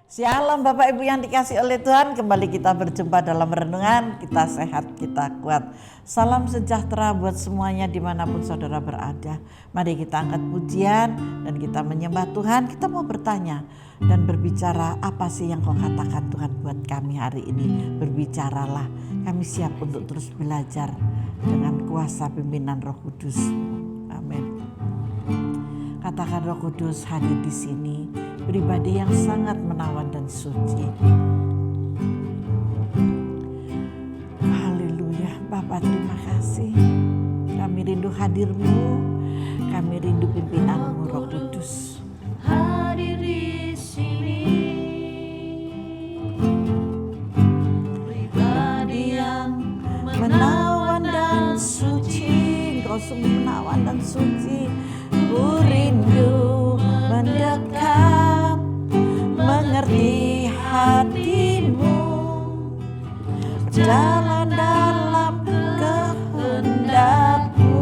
Shalom Bapak Ibu yang dikasih oleh Tuhan, kembali kita berjumpa dalam renungan Kita Sehat Kita Kuat. Salam sejahtera buat semuanya dimanapun saudara berada. Mari kita angkat pujian dan kita menyembah Tuhan. Kita mau bertanya dan berbicara, apa sih yang kau katakan Tuhan buat kami hari ini? Berbicaralah, kami siap untuk terus belajar dengan kuasa pimpinan Roh Kudus. Amin. Katakan, Roh Kudus hadir di sini, pribadi yang sangat menawan dan suci. Haleluya. Bapa, terima kasih. Kami rindu hadir-Mu, kami rindu pimpinan-Mu, Roh Kudus. Hadir di sini, pribadi yang Menawan dan suci, Engkau sungguh menawan dan suci. Ku rindu mendekat, mengerti hatimu, jalan dalam kehendak-Mu.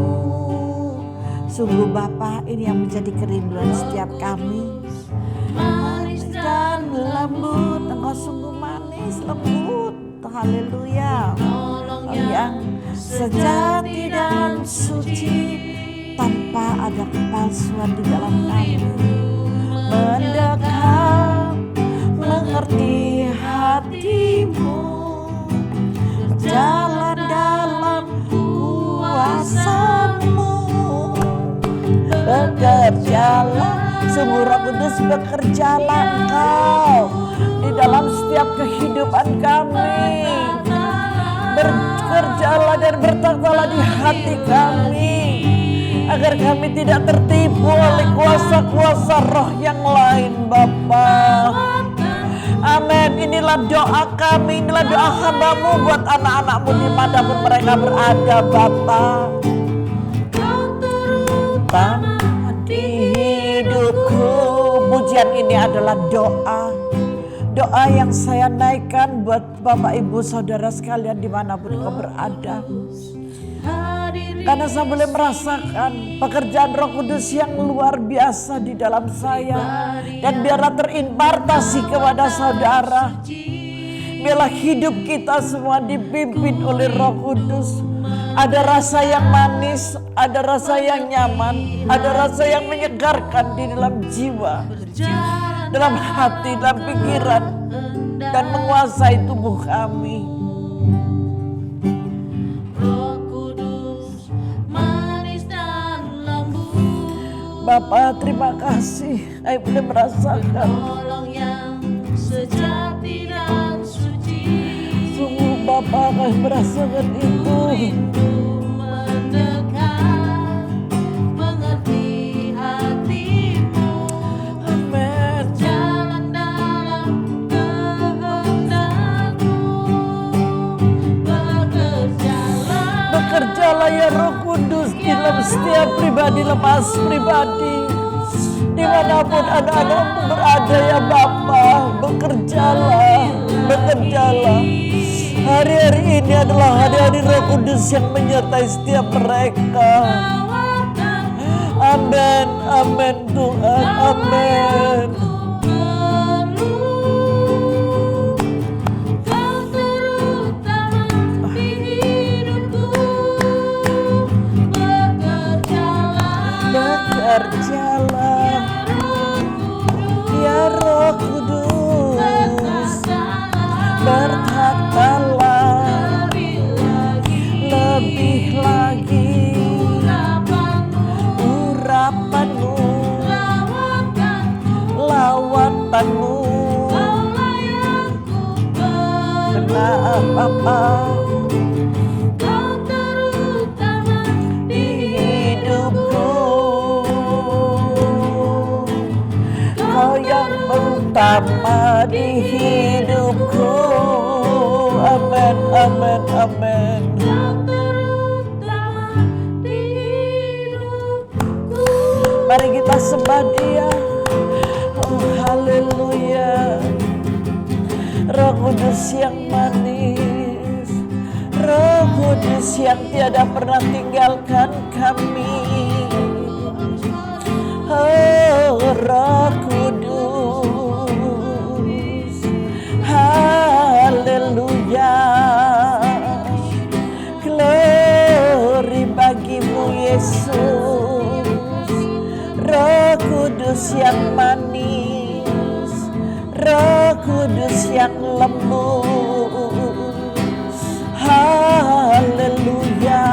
Sungguh Bapa, ini yang menjadi kerinduan setiap kami. Manis dan lembut, Engkau sungguh manis, lembut. Haleluya. Yang sejati dan suci, tanpa ada kepalsuan di dalam kami. Mendekat, mengerti hatimu, jalan dalam kuasa-Mu. Bekerjalah, sungguh Roh Kudus, bekerjalah Engkau di dalam setiap kehidupan kami. Bekerjalah dan bertakwalah di hati kami, agar kami tidak tertipu oleh kuasa-kuasa roh yang lain, Bapa. Amin. Inilah doa kami, inilah doa hamba-Mu buat anak-anak-Mu dimanapun mereka berada, Bapa. Terutama di hidupku. Pujian ini adalah doa yang saya naikkan buat Bapak Ibu Saudara sekalian dimanapun kau berada. Karena saya boleh merasakan pekerjaan Roh Kudus yang luar biasa di dalam saya. Dan biarlah terimpartasi kepada saudara. Biarlah hidup kita semua dipimpin oleh Roh Kudus. Ada rasa yang manis, ada rasa yang nyaman, ada rasa yang menyegarkan di dalam jiwa, dalam hati, dalam pikiran, dan menguasai tubuh kami. Roh Kudus, manis dan lembut. Bapa, terima kasih. Saya boleh merasakan. Tolong yang sejati dan suci. Sungguh Bapa, kami merasakan itu. Rindu mendekat, mengerti hatimu. Amin. Jalan dalam kehendak-Mu. Bekerjalah ya Roh Kudus di dalam setiap pribadi, lepas pribadi. Dimanapun anak-anak-Mu berada ya Bapa, bekerjalah. Hari-hari ini adalah hari-hari Roh Kudus yang menyertai setiap mereka. Amin, amin Tuhan, amin. Kau terutama di hidupku. Bekerjalah ya Roh Kudus, bertakhtalah lebih lagi urapan-Mu, lawatanmu. Benar Bapa, Kau terutama di hidupku, Kau yang utama di hidupku. Amin, amin, amin. Kau terutama di hidupku. Mari kita sembah Dia. Oh haleluya. Roh Kudus yang manis, Roh Kudus yang tiada pernah tinggalkan kami. Oh Roh Kudus, Kudus yang manis, Roh Kudus yang lembut. Haleluya,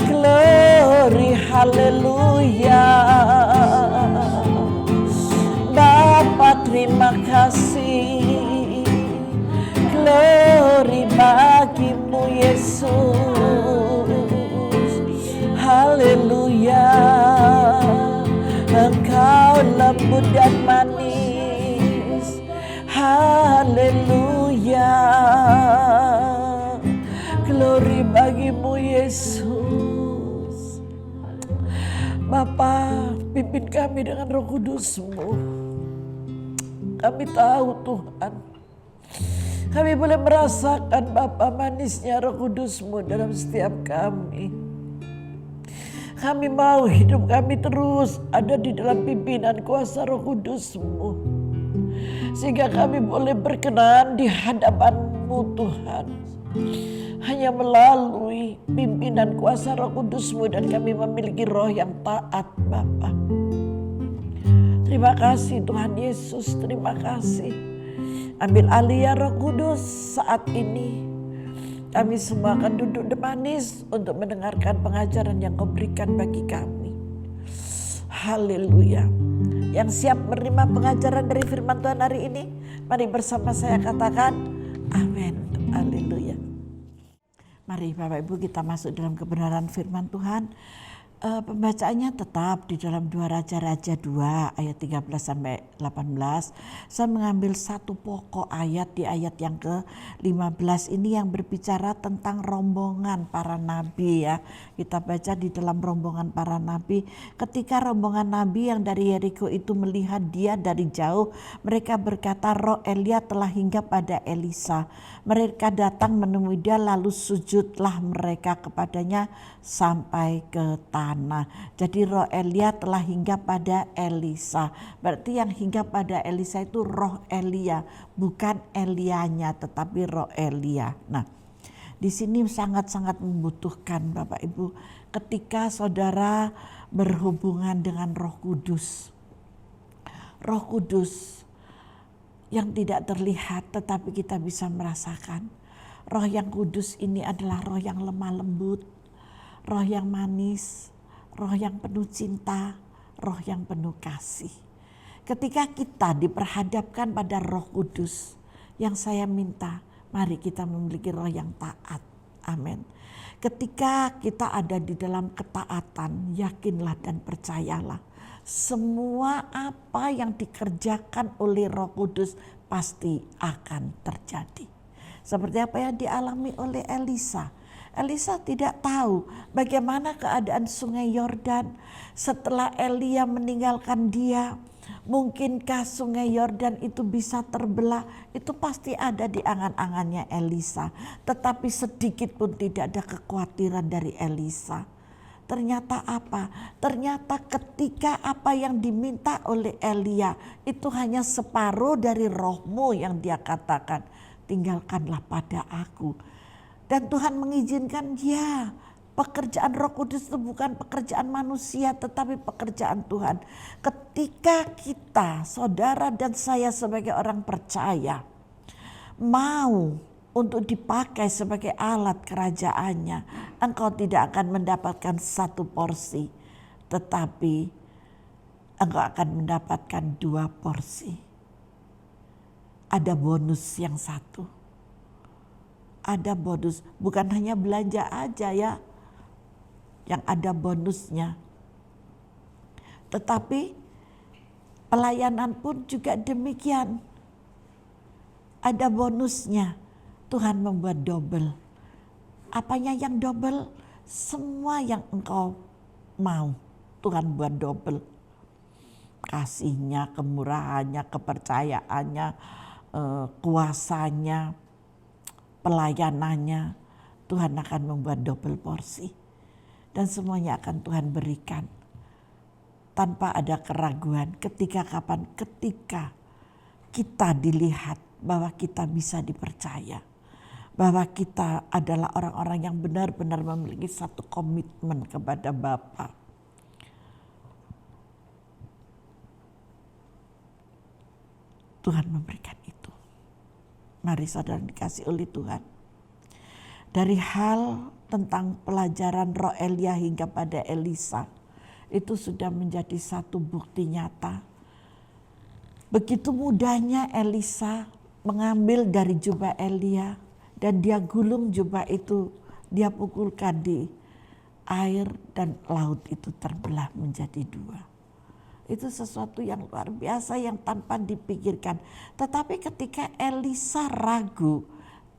glory haleluya. Bapa terima kasih, glory bagimu Yesus. Haleluya, Engkau lembut dan manis. Haleluya, glory bagimu Yesus. Bapa, pimpin kami dengan Roh Kudus-Mu. Kami tahu Tuhan, kami boleh merasakan Bapa manisnya Roh Kudus-Mu dalam setiap kami. Kami mau hidup kami terus ada di dalam pimpinan kuasa Roh Kudus-Mu, sehingga kami boleh berkenan di hadapan-Mu Tuhan, hanya melalui pimpinan kuasa Roh Kudus-Mu, dan kami memiliki roh yang taat Bapa. Terima kasih Tuhan Yesus, terima kasih. Ambil alih ya Roh Kudus saat ini. Kami semua akan duduk manis untuk mendengarkan pengajaran yang Kau berikan bagi kami. Haleluya. Yang siap menerima pengajaran dari firman Tuhan hari ini, mari bersama saya katakan amin. Haleluya. Mari Bapak Ibu kita masuk dalam kebenaran firman Tuhan. Pembacaannya tetap di dalam 2 Raja-Raja 2 ayat 13 sampai 18. Saya mengambil satu pokok ayat di ayat yang ke-15 ini yang berbicara tentang rombongan para nabi ya. Kita baca di dalam rombongan para nabi. Ketika rombongan nabi yang dari Yeriko itu melihat dia dari jauh, mereka berkata, roh Elia telah hinggap pada Elisa. Mereka datang menemui dia lalu sujudlah mereka kepadanya sampai ke tanah. Jadi roh Elia telah hinggap pada Elisa. Berarti yang hinggap pada Elisa itu roh Elia, bukan Elianya tetapi roh Elia. Nah, di sini sangat-sangat membutuhkan Bapak Ibu ketika saudara berhubungan dengan Roh Kudus. Roh Kudus yang tidak terlihat tetapi kita bisa merasakan. Roh yang kudus ini adalah roh yang lemah lembut, roh yang manis, roh yang penuh cinta, roh yang penuh kasih. Ketika kita diperhadapkan pada Roh Kudus, yang saya minta, mari kita memiliki roh yang taat. Amin. Ketika kita ada di dalam ketaatan, yakinlah dan percayalah. Semua apa yang dikerjakan oleh Roh Kudus pasti akan terjadi. Seperti apa yang dialami oleh Elisa. Elisa tidak tahu bagaimana keadaan sungai Yordan setelah Elia meninggalkan dia. Mungkinkah sungai Yordan itu bisa terbelah? Itu pasti ada di angan-angannya Elisa. Tetapi sedikit pun tidak ada kekhawatiran dari Elisa. Ternyata apa? Ternyata ketika apa yang diminta oleh Elia itu hanya separuh dari rohmu yang dia katakan. Tinggalkanlah pada aku. Dan Tuhan mengizinkan ya, pekerjaan Roh Kudus itu bukan pekerjaan manusia tetapi pekerjaan Tuhan. Ketika kita, saudara dan saya sebagai orang percaya, mau untuk dipakai sebagai alat kerajaannya, engkau tidak akan mendapatkan satu porsi, tetapi engkau akan mendapatkan 2 porsi. Ada bonus yang satu. Ada bonus, bukan hanya belanja aja ya, yang ada bonusnya. Tetapi pelayanan pun juga demikian. Ada bonusnya. Tuhan membuat double. Apanya yang double? Semua yang engkau mau, Tuhan buat double. Kasihnya, kemurahannya, kepercayaannya, kuasanya, pelayanannya. Tuhan akan membuat double porsi. Dan semuanya akan Tuhan berikan. Tanpa ada keraguan. Ketika kapan? Ketika kita dilihat bahwa kita bisa dipercaya. Bahwa kita adalah orang-orang yang benar-benar memiliki satu komitmen kepada Bapa. Tuhan memberikan itu. Mari saudara dikasih oleh Tuhan. Dari hal tentang pelajaran roh Elia hingga pada Elisa, itu sudah menjadi satu bukti nyata. Begitu mudahnya Elisa mengambil dari jubah Elia dan dia gulung jubah itu, dia pukulkan di air dan laut itu terbelah menjadi dua. Itu sesuatu yang luar biasa yang tanpa dipikirkan. Tetapi ketika Elisa ragu,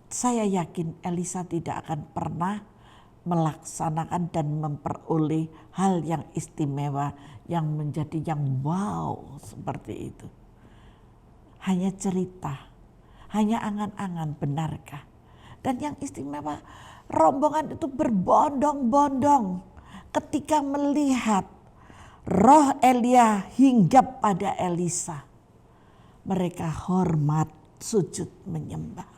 saya yakin Elisa tidak akan pernah melaksanakan dan memperoleh hal yang istimewa yang menjadi yang wow seperti itu. Hanya cerita, hanya angan-angan, benarkah? Dan yang istimewa, rombongan itu berbondong-bondong ketika melihat roh Elia hinggap pada Elisa. Mereka hormat, sujud, menyembah.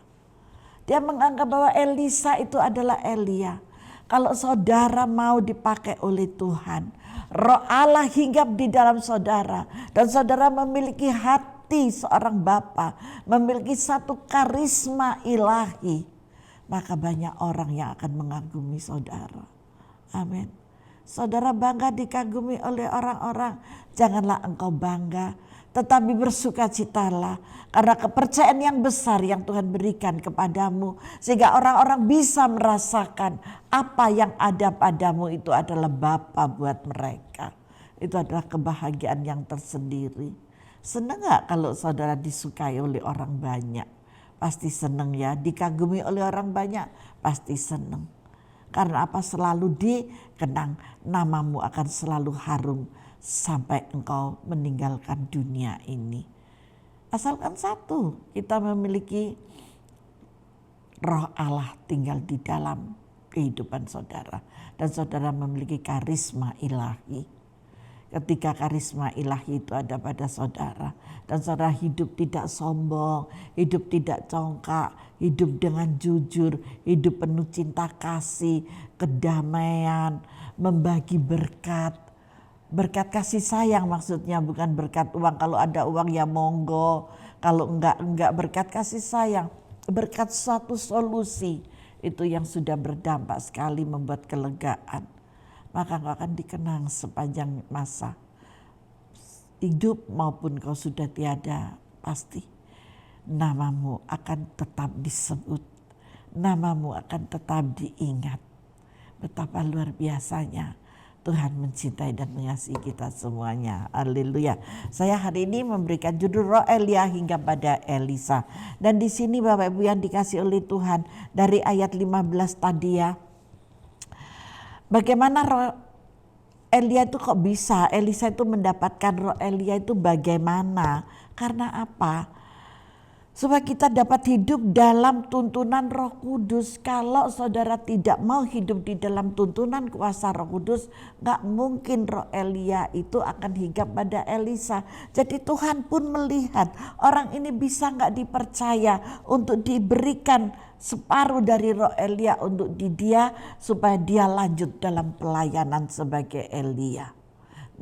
Dia menganggap bahwa Elisa itu adalah Elia. Kalau saudara mau dipakai oleh Tuhan, roh Allah hinggap di dalam saudara, dan saudara memiliki hati seorang bapa, memiliki satu karisma ilahi, maka banyak orang yang akan mengagumi saudara. Amin. Saudara bangga dikagumi oleh orang-orang, janganlah engkau bangga, tetapi bersukacitalah karena kepercayaan yang besar yang Tuhan berikan kepadamu, sehingga orang-orang bisa merasakan apa yang ada padamu itu adalah Bapa buat mereka. Itu adalah kebahagiaan yang tersendiri. Senang gak kalau saudara disukai oleh orang banyak? Pasti senang ya. Dikagumi oleh orang banyak pasti senang. Karena apa? Selalu dikenang, namamu akan selalu harum sampai engkau meninggalkan dunia ini. Asalkan satu, kita memiliki roh Allah tinggal di dalam kehidupan saudara. Dan saudara memiliki karisma ilahi. Ketika karisma ilahi itu ada pada saudara, dan saudara hidup tidak sombong, hidup tidak congkak, hidup dengan jujur, hidup penuh cinta kasih, kedamaian, membagi berkat. Berkat kasih sayang maksudnya, bukan berkat uang. Kalau ada uang ya monggo, kalau enggak berkat kasih sayang, berkat suatu solusi itu yang sudah berdampak sekali membuat kelegaan. Maka engkau akan dikenang sepanjang masa hidup maupun kau sudah tiada, pasti namamu akan tetap disebut, namamu akan tetap diingat. Betapa luar biasanya Tuhan mencintai dan mengasihi kita semuanya. Haleluya. Saya hari ini memberikan judul roh Elia hingga pada Elisa. Dan di sini Bapak Ibu yang dikasih oleh Tuhan, dari ayat 15 tadi ya. Bagaimana roh Elia itu kok bisa? Elisa itu mendapatkan roh Elia itu bagaimana? Karena apa? Supaya kita dapat hidup dalam tuntunan Roh Kudus. Kalau saudara tidak mau hidup di dalam tuntunan kuasa Roh Kudus, gak mungkin roh Elia itu akan hinggap pada Elisa. Jadi Tuhan pun melihat orang ini bisa gak dipercaya untuk diberikan separuh dari roh Elia untuk di dia, supaya dia lanjut dalam pelayanan sebagai Elia.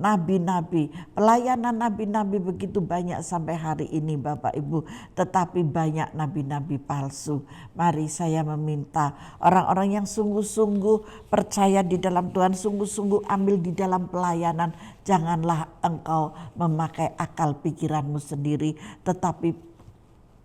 Nabi-nabi, pelayanan nabi-nabi begitu banyak sampai hari ini Bapak Ibu, tetapi banyak nabi-nabi palsu. Mari saya meminta orang-orang yang sungguh-sungguh percaya di dalam Tuhan, sungguh-sungguh ambil di dalam pelayanan. Janganlah engkau memakai akal pikiranmu sendiri, tetapi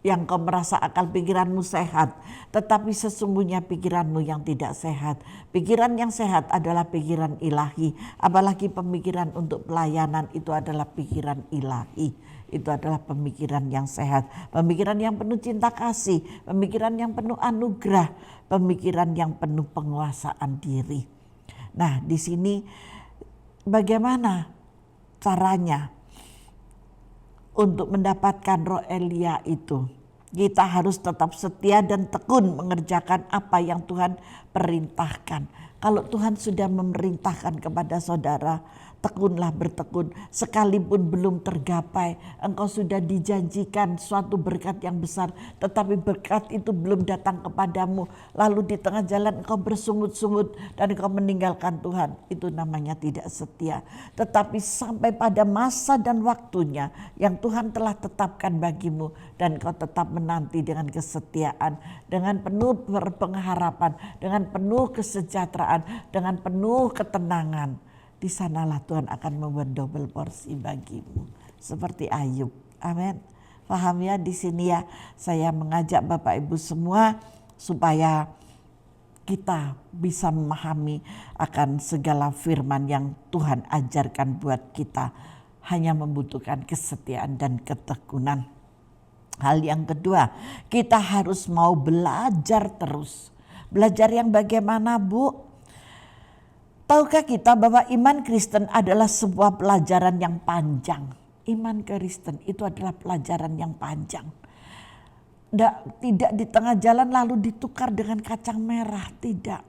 yang kau merasa akal pikiranmu sehat, tetapi sesungguhnya pikiranmu yang tidak sehat. Pikiran yang sehat adalah pikiran ilahi, apalagi pemikiran untuk pelayanan itu adalah pikiran ilahi. Itu adalah pemikiran yang sehat, pemikiran yang penuh cinta kasih, pemikiran yang penuh anugerah, pemikiran yang penuh penguasaan diri. Nah, di sini bagaimana caranya untuk mendapatkan roh Elia itu? Kita harus tetap setia dan tekun mengerjakan apa yang Tuhan perintahkan. Kalau Tuhan sudah memerintahkan kepada saudara, tekunlah bertekun. Sekalipun belum tergapai, engkau sudah dijanjikan suatu berkat yang besar, tetapi berkat itu belum datang kepadamu. Lalu di tengah jalan engkau bersungut-sungut dan engkau meninggalkan Tuhan. Itu namanya tidak setia. Tetapi sampai pada masa dan waktunya yang Tuhan telah tetapkan bagimu, dan engkau tetap menanti dengan kesetiaan, dengan penuh pengharapan, dengan penuh kesejahteraan, dengan penuh ketenangan. Di sanalah Tuhan akan membuat double porsi bagimu. Seperti Ayub. Amin. Paham ya, di sini ya saya mengajak Bapak Ibu semua supaya kita bisa memahami akan segala firman yang Tuhan ajarkan buat kita. Hanya membutuhkan kesetiaan dan ketekunan. Hal yang kedua, kita harus mau belajar terus. Belajar yang bagaimana, Bu? Tahukah kita bahwa iman Kristen adalah sebuah pelajaran yang panjang? Iman Kristen itu adalah pelajaran yang panjang. Tidak di tengah jalan lalu ditukar dengan kacang merah, tidak.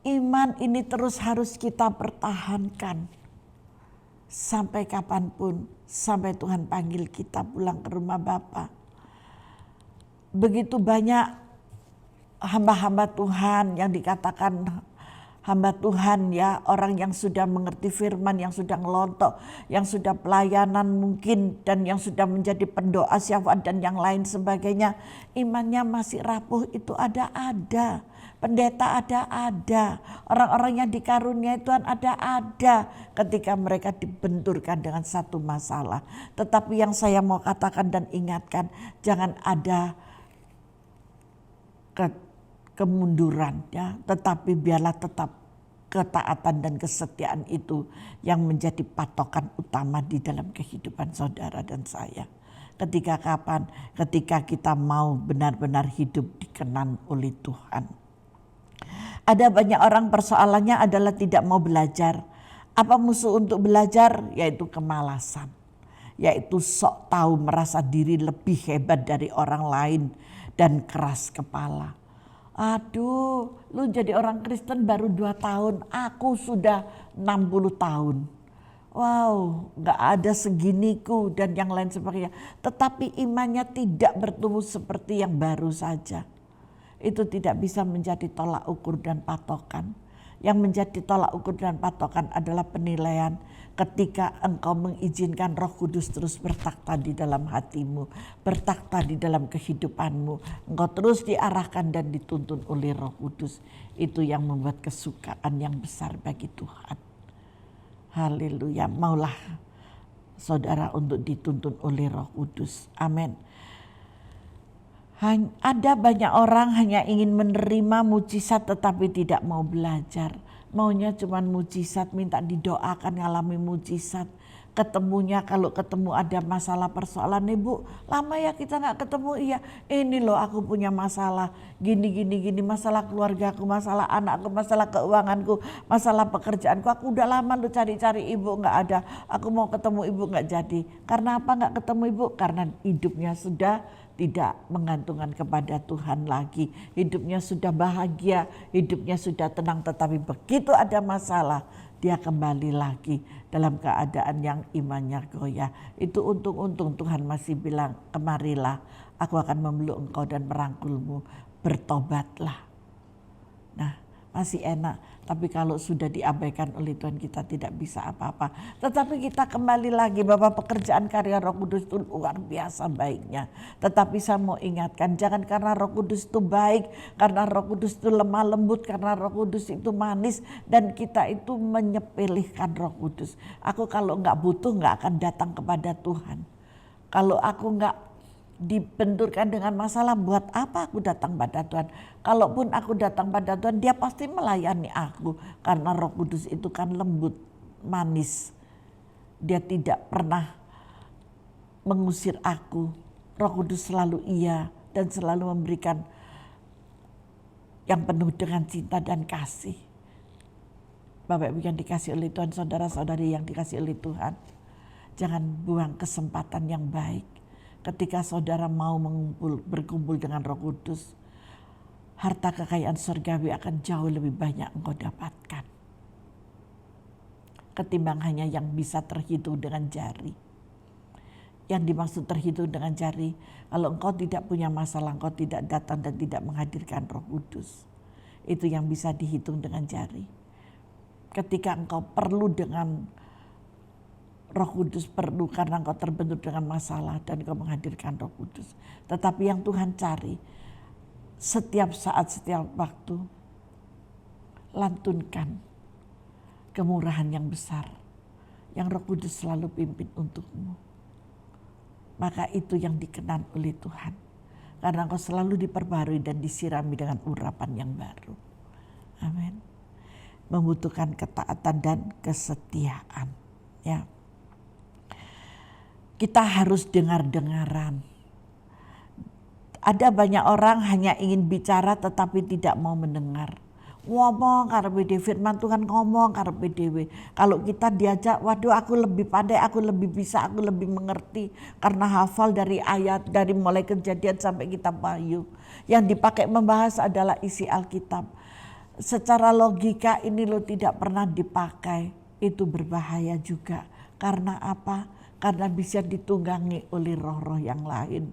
Iman ini terus harus kita pertahankan. Sampai kapanpun, sampai Tuhan panggil kita pulang ke rumah Bapa. Begitu banyak hamba-hamba Tuhan yang dikatakan hamba Tuhan ya, orang yang sudah mengerti firman, yang sudah ngelontok, yang sudah pelayanan mungkin, dan yang sudah menjadi pendoa syafaat dan yang lain sebagainya. Imannya masih rapuh, itu ada. Pendeta ada. Orang-orang yang dikaruniai Tuhan ada. Ketika mereka dibenturkan dengan satu masalah. Tetapi yang saya mau katakan dan ingatkan, jangan ada kemunduran ya, tetapi biarlah tetap ketaatan dan kesetiaan itu yang menjadi patokan utama di dalam kehidupan saudara dan saya. Ketika kapan? Ketika kita mau benar-benar hidup dikenan oleh Tuhan. Ada banyak orang persoalannya adalah tidak mau belajar. Apa musuh untuk belajar? Yaitu kemalasan. Yaitu sok tahu, merasa diri lebih hebat dari orang lain dan keras kepala. Aduh, lu jadi orang Kristen baru 2 tahun, aku sudah 60 tahun. Wow, gak ada seginiku dan yang lain sebagainya. Tetapi imannya tidak bertumbuh seperti yang baru saja. Itu tidak bisa menjadi tolak ukur dan patokan. Yang menjadi tolak ukur dan patokan adalah penilaian ketika engkau mengizinkan Roh Kudus terus bertakhta di dalam hatimu, bertakhta di dalam kehidupanmu. Engkau terus diarahkan dan dituntun oleh Roh Kudus. Itu yang membuat kesukaan yang besar bagi Tuhan. Haleluya, maulah saudara untuk dituntun oleh Roh Kudus. Amin. Ada banyak orang hanya ingin menerima mujizat tetapi tidak mau belajar. Maunya cuma mujizat, minta didoakan ngalami mujizat. Ketemunya kalau ketemu ada masalah persoalan, Ibu lama ya kita gak ketemu, iya ini loh aku punya masalah gini, masalah keluargaku, masalah anakku, masalah keuanganku, masalah pekerjaanku, aku udah lama lu cari-cari Ibu gak ada, aku mau ketemu Ibu gak jadi. Karena apa gak ketemu Ibu? Karena hidupnya sudah tidak menggantungkan kepada Tuhan lagi. Hidupnya sudah bahagia, hidupnya sudah tenang, tetapi begitu ada masalah, dia kembali lagi dalam keadaan yang imannya goyah. Itu untung-untung Tuhan masih bilang, kemarilah, aku akan memeluk engkau dan merangkulmu, bertobatlah. Nah, masih enak. Tapi kalau sudah diabaikan oleh Tuhan, kita tidak bisa apa-apa. Tetapi kita kembali lagi bahwa pekerjaan karya Roh Kudus itu luar biasa baiknya. Tetapi saya mau ingatkan, jangan karena Roh Kudus itu baik, karena Roh Kudus itu lemah lembut, karena Roh Kudus itu manis, dan kita itu menyepelekan Roh Kudus. Aku kalau nggak butuh nggak akan datang kepada Tuhan. Kalau aku nggak dibenturkan dengan masalah, buat apa aku datang pada Tuhan? Kalaupun aku datang pada Tuhan, dia pasti melayani aku. Karena Roh Kudus itu kan lembut, manis. Dia tidak pernah mengusir aku. Roh Kudus selalu iya dan selalu memberikan yang penuh dengan cinta dan kasih. Bapak Ibu yang dikasih oleh Tuhan, saudara-saudari yang dikasih oleh Tuhan, jangan buang kesempatan yang baik. Ketika saudara mau berkumpul dengan Roh Kudus, harta kekayaan surgawi akan jauh lebih banyak engkau dapatkan. ketimbang hanya yang bisa terhitung dengan jari. Yang dimaksud terhitung dengan jari, kalau engkau tidak punya masalah, engkau tidak datang dan tidak menghadirkan Roh Kudus. Itu yang bisa dihitung dengan jari. Ketika engkau perlu dengan Roh Kudus, perlu karena engkau terbentur dengan masalah dan engkau menghadirkan Roh Kudus. Tetapi yang Tuhan cari setiap saat, setiap waktu, lantunkan kemurahan yang besar yang Roh Kudus selalu pimpin untukmu. Maka itu yang dikenan oleh Tuhan. Karena engkau selalu diperbarui dan disirami dengan urapan yang baru. Amin. Membutuhkan ketaatan dan kesetiaan. Ya. Kita harus dengar-dengaran. Ada banyak orang hanya ingin bicara tetapi tidak mau mendengar. Ngomong karepe dhewe, firman Tuhan ngomong karepe dhewe. Kalau kita diajak, waduh aku lebih pandai, aku lebih bisa, aku lebih mengerti. Karena hafal dari ayat, dari mulai Kejadian sampai kitab Wahyu. Yang dipakai membahas adalah isi Alkitab. Secara logika ini lo tidak pernah dipakai. Itu berbahaya juga. Karena apa? Karena bisa ditunggangi oleh roh-roh yang lain.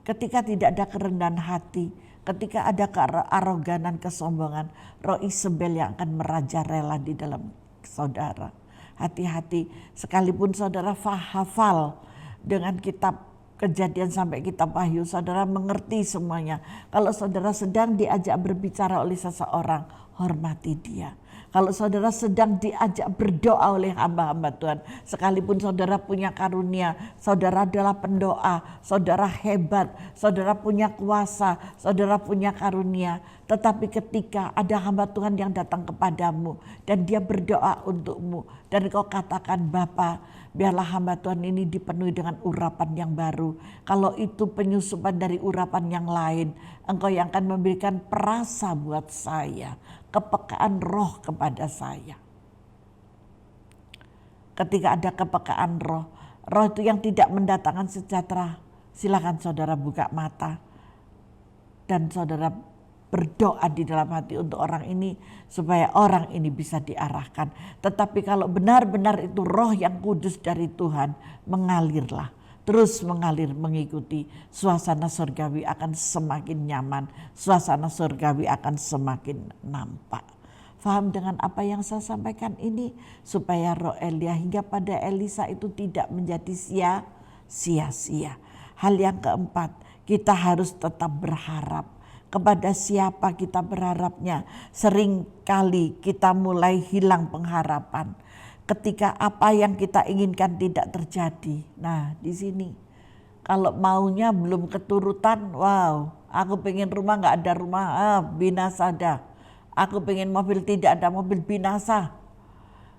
Ketika tidak ada kerendahan hati, ketika ada kearoganan, kesombongan, roh Isabel yang akan merajalela di dalam saudara. Hati-hati, sekalipun saudara hafal dengan kitab Kejadian sampai kitab Wahyu, saudara mengerti semuanya. Kalau saudara sedang diajak berbicara oleh seseorang, hormati dia. Kalau saudara sedang diajak berdoa oleh hamba-hamba Tuhan, sekalipun saudara punya karunia, saudara adalah pendoa, saudara hebat, saudara punya kuasa, saudara punya karunia. Tetapi ketika ada hamba Tuhan yang datang kepadamu dan dia berdoa untukmu dan kau katakan, Bapa, biarlah hamba Tuhan ini dipenuhi dengan urapan yang baru. Kalau itu penyusupan dari urapan yang lain, engkau yang akan memberikan perasa buat saya, kepekaan roh kepada saya. Ketika ada kepekaan roh, roh itu yang tidak mendatangkan sejahtera, silakan saudara buka mata dan saudara berdoa di dalam hati untuk orang ini supaya orang ini bisa diarahkan. Tetapi kalau benar-benar itu roh yang kudus dari Tuhan, mengalirlah. Terus mengalir mengikuti, suasana surgawi akan semakin nyaman, suasana surgawi akan semakin nampak. Faham dengan apa yang saya sampaikan ini? Supaya roh Elia hingga pada Elisa itu tidak menjadi sia-sia. Hal yang keempat, kita harus tetap berharap. Kepada siapa kita berharapnya? Sering kali kita mulai hilang pengharapan. Ketika apa yang kita inginkan tidak terjadi. Nah di sini kalau maunya belum keturutan, wow, aku pengen rumah nggak ada rumah, binasa dah. Aku pengen mobil tidak ada mobil, binasa.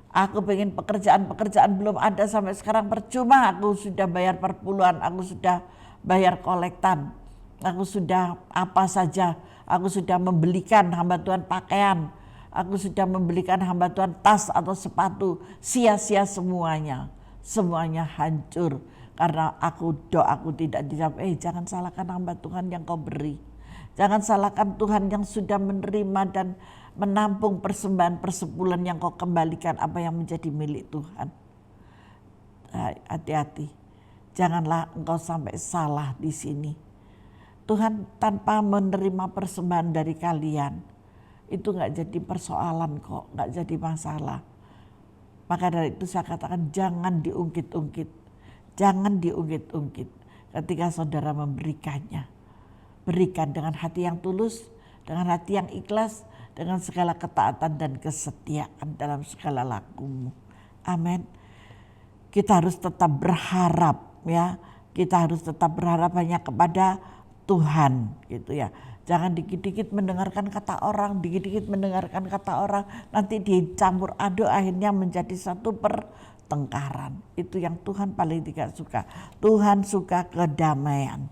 Aku pengen pekerjaan belum ada sampai sekarang, percuma. Aku sudah bayar perpuluhan, aku sudah bayar kolektan, aku sudah apa saja, aku sudah membelikan hamba Tuhan pakaian. Aku sudah membelikan hamba Tuhan tas atau sepatu, sia-sia semuanya. Semuanya hancur karena doaku tidak dijawab. Jangan salahkan hamba Tuhan yang kau beri. Jangan salahkan Tuhan yang sudah menerima dan menampung persembahan persebulan yang kau kembalikan apa yang menjadi milik Tuhan. Hati-hati, janganlah engkau sampai salah di sini. Tuhan tanpa menerima persembahan dari kalian, itu gak jadi persoalan kok, gak jadi masalah. Maka dari itu saya katakan jangan diungkit-ungkit. Jangan diungkit-ungkit ketika saudara memberikannya. Berikan dengan hati yang tulus, dengan hati yang ikhlas, dengan segala ketaatan dan kesetiaan dalam segala lakumu. Amin. Kita harus tetap berharap ya. Kita harus tetap berharap hanya kepada Tuhan gitu ya. Jangan dikit-dikit mendengarkan kata orang, dikit-dikit mendengarkan kata orang, nanti dicampur aduk akhirnya menjadi satu pertengkaran. Itu yang Tuhan paling tidak suka. Tuhan suka kedamaian.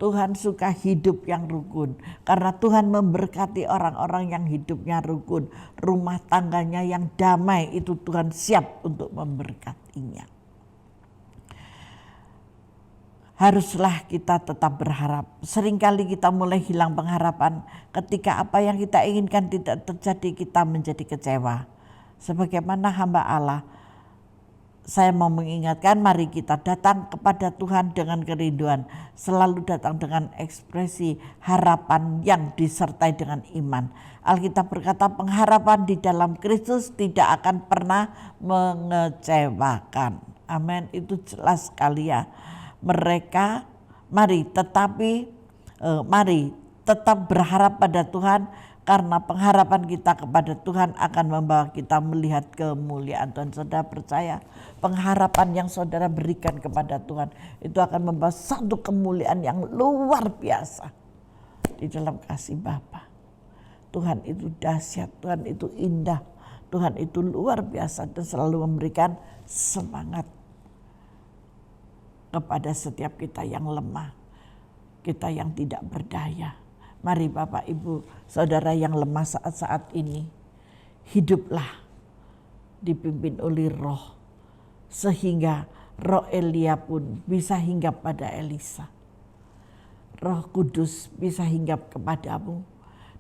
Tuhan suka hidup yang rukun. Karena Tuhan memberkati orang-orang yang hidupnya rukun. Rumah tangganya yang damai itu Tuhan siap untuk memberkatinya. Haruslah kita tetap berharap. Seringkali kita mulai hilang pengharapan ketika apa yang kita inginkan tidak terjadi, kita menjadi kecewa. Sebagaimana hamba Allah, saya mau mengingatkan, mari kita datang kepada Tuhan dengan kerinduan, selalu datang dengan ekspresi harapan yang disertai dengan iman. Alkitab berkata pengharapan di dalam Kristus tidak akan pernah mengecewakan. Amin, itu jelas sekali ya. Mari tetap berharap pada Tuhan, karena pengharapan kita kepada Tuhan akan membawa kita melihat kemuliaan Tuhan. Saudara percaya pengharapan yang saudara berikan kepada Tuhan itu akan membawa satu kemuliaan yang luar biasa di dalam kasih Bapa. Tuhan itu dahsyat, Tuhan itu indah, Tuhan itu luar biasa dan selalu memberikan semangat kepada setiap kita yang lemah, kita yang tidak berdaya. Mari Bapak Ibu Saudara yang lemah saat-saat ini, hiduplah dipimpin oleh Roh, sehingga Roh Elia pun bisa hinggap pada Elisa. Roh Kudus bisa hinggap kepadamu,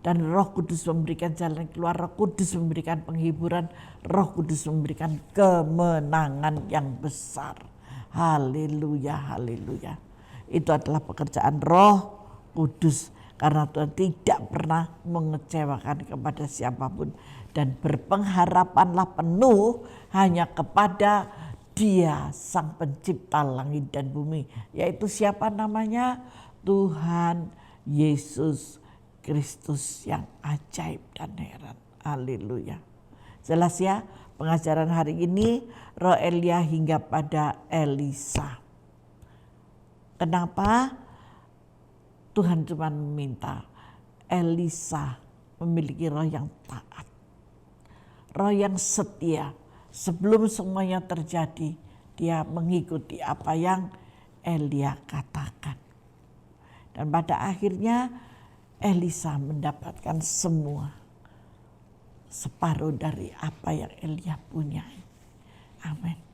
dan Roh Kudus memberikan jalan keluar, Roh Kudus memberikan penghiburan, Roh Kudus memberikan kemenangan yang besar. Haleluya, haleluya. Itu adalah pekerjaan Roh Kudus. Karena Tuhan tidak pernah mengecewakan kepada siapapun. Dan berpengharapanlah penuh hanya kepada Dia Sang Pencipta langit dan bumi. Yaitu siapa namanya? Tuhan Yesus Kristus yang ajaib dan heran. Haleluya. Jelas ya, pengajaran hari ini Roh Elia hingga pada Elisa. Kenapa? Tuhan cuma meminta Elisa memiliki roh yang taat, roh yang setia. Sebelum semuanya terjadi, dia mengikuti apa yang Elia katakan. Dan pada akhirnya Elisa mendapatkan semua, separuh dari apa yang Elia punyai. Amin.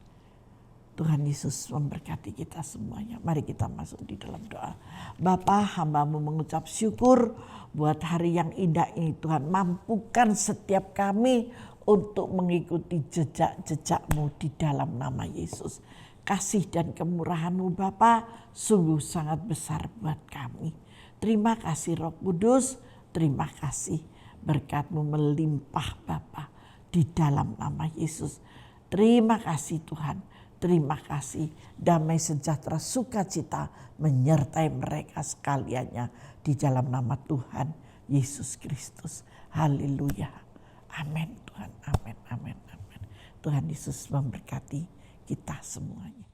Tuhan Yesus memberkati kita semuanya. Mari kita masuk di dalam doa. Bapa, hamba-Mu mengucap syukur buat hari yang indah ini. Tuhan, mampukan setiap kami untuk mengikuti jejak-jejak-Mu di dalam nama Yesus. Kasih dan kemurahan-Mu Bapa sungguh sangat besar buat kami. Terima kasih Roh Kudus, terima kasih berkat-Mu melimpah Bapa di dalam nama Yesus. Terima kasih Tuhan. Terima kasih, damai sejahtera sukacita menyertai mereka sekaliannya di dalam nama Tuhan Yesus Kristus. Haleluya. Amin Tuhan, amin, amin, amin. Tuhan Yesus memberkati kita semuanya.